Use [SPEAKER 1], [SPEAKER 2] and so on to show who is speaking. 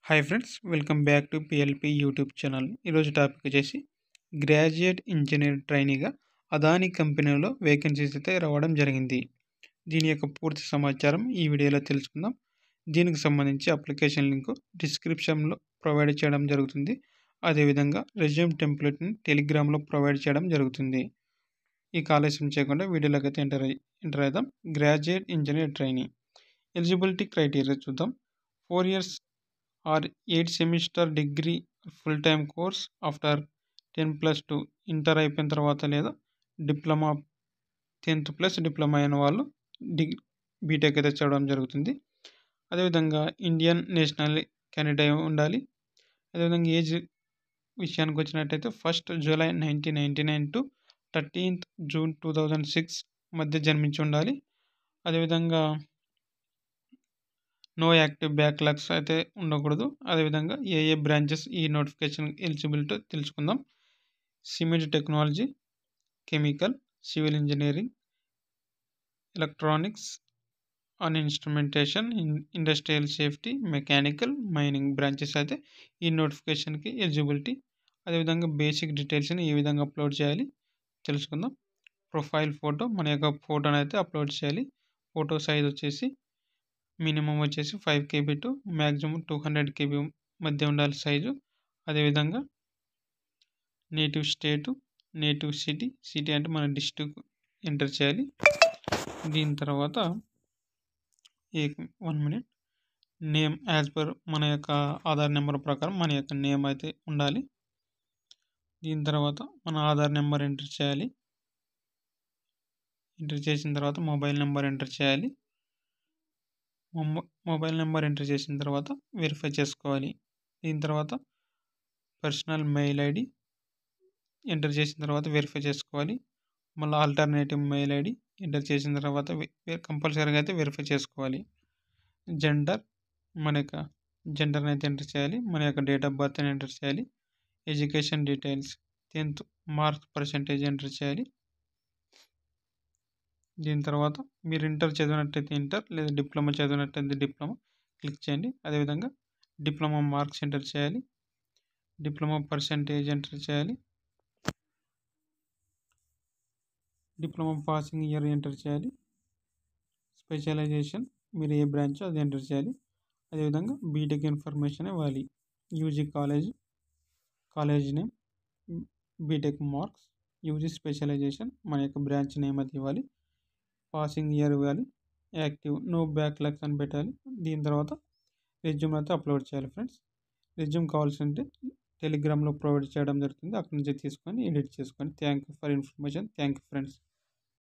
[SPEAKER 1] Hi friends, welcome back to PLP YouTube channel. ఈరోజు topic వచ్చేసి graduate engineer ట్రైనీగా Adani కంపెనీలో vacancies అయితే రావడం జరిగింది. దీని యొక్క పూర్తి సమాచారం ఈ వీడియోలో తెలుసుకుందాం. దీనికి సంబంధించి అప్లికేషన్ లింక్ డిస్క్రిప్షన్లో ప్రొవైడ్ చేయడం జరుగుతుంది. అదేవిధంగా రెజ్యూమ్ టెంప్లెట్ని టెలిగ్రామ్లో ప్రొవైడ్ చేయడం జరుగుతుంది. ఈ ఆలస్యం చేయకుండా వీడియోలోకి అయితే ఎంటర్ అవుదాం. Graduate engineer trainee eligibility criteria చూద్దాం. 4 years or 8 semester degree full time course after 10+2 inter అయిపోయిన తర్వాత లేదా డిప్లొమా 10th ప్లస్ డిప్లొమా అయిన వాళ్ళు బీటెక్ అయితే చదవడం జరుగుతుంది. అదేవిధంగా ఇండియన్ నేషనల్ క్యాండిడేట్ అయి ఉండాలి. అదేవిధంగా ఏజ్ విషయానికి వచ్చినట్టయితే 1st July 1999 to 13th June 2006 మధ్య జన్మించి ఉండాలి. అదేవిధంగా నో యాక్టివ్ బ్యాక్లాగ్స్ అయితే ఉండకూడదు. అదేవిధంగా ఏ బ్రాంచెస్ ఈ నోటిఫికేషన్ ఎలిజిబిలిటీ తెలుసుకుందాం. Cement technology, chemical, civil engineering, electronics and instrumentation, industrial safety, mechanical, mining branches అయితే ఈ నోటిఫికేషన్కి ఎలిజిబిలిటీ. అదేవిధంగా బేసిక్ డీటెయిల్స్ని ఏ విధంగా అప్లోడ్ చేయాలి తెలుసుకుందాం. ప్రొఫైల్ ఫోటో, మన యొక్క ఫోటోని అయితే అప్లోడ్ చేయాలి. ఫోటో సైజ్ వచ్చేసి మినిమం వచ్చేసి 5 KB టు మ్యాక్సిమం 200 KB మధ్య ఉండాలి సైజు. అదేవిధంగా నేటివ్ స్టేటు, నేటివ్ సిటీ అంటే మన డిస్ట్రిక్ట్ ఎంటర్ చేయాలి. దీని తర్వాత 1 minute నేమ్ యాజ్ పర్ మన యొక్క ఆధార్ నెంబర్ ప్రకారం మన యొక్క నేమ్ అయితే ఉండాలి. దీని తర్వాత మన ఆధార్ నెంబర్ ఎంటర్ చేయాలి. ఎంటర్ చేసిన తర్వాత మొబైల్ నెంబర్ ఎంటర్ చేయాలి. మొబైల్ నెంబర్ ఎంటర్ చేసిన తర్వాత వెరిఫై చేసుకోవాలి. దీని తర్వాత పర్సనల్ మెయిల్ ఐడి ఎంటర్ చేసిన తర్వాత వెరిఫై చేసుకోవాలి. మళ్ళీ ఆల్టర్నేటివ్ మెయిల్ ఐడి ఎంటర్ చేసిన తర్వాత కంపల్సరీగా అయితే వెరిఫై చేసుకోవాలి. జెండర్, మన యొక్క జెండర్ని అయితే ఎంటర్ చేయాలి. మన యొక్క డేట్ ఆఫ్ బర్త్ అని ఎంటర్ చేయాలి. Education details 10th marks percentage enter చేయాలి. దీని తర్వాత మీరు ఇంటర్ చదివినట్టయితే ఇంటర్, లేదా డిప్లొమా చదివినట్టయితే డిప్లొమా క్లిక్ చేయండి. అదేవిధంగా డిప్లొమా మార్క్స్ ఎంటర్ చేయాలి. డిప్లొమా పర్సెంటేజ్ ఎంటర్ చేయాలి. డిప్లొమా పాసింగ్ ఇయర్ ఎంటర్ చేయాలి. స్పెషలైజేషన్ మీరు ఏ బ్రాంచ్ అది ఎంటర్ చేయాలి. అదేవిధంగా బీటెక్ ఇన్ఫర్మేషన్ ఇవ్వాలి. UG college name, BTech marks, UG specialisation, మన యొక్క బ్రాంచ్ నేమ్ అది ఇవ్వాలి. పాసింగ్ ఇయర్ ఇవ్వాలి. యాక్టివ్, నో బ్యాక్లాగ్స్ అని పెట్టాలి. దీని తర్వాత రెజ్యూమ్ అయితే అప్లోడ్ చేయాలి ఫ్రెండ్స్. రెజ్యూమ్ కావాల్సి ఉంటే టెలిగ్రామ్లో ప్రొవైడ్ చేయడం జరుగుతుంది. అక్కడి నుంచి తీసుకొని ఎడిట్ చేసుకొని. Thank you for information. Thank you friends.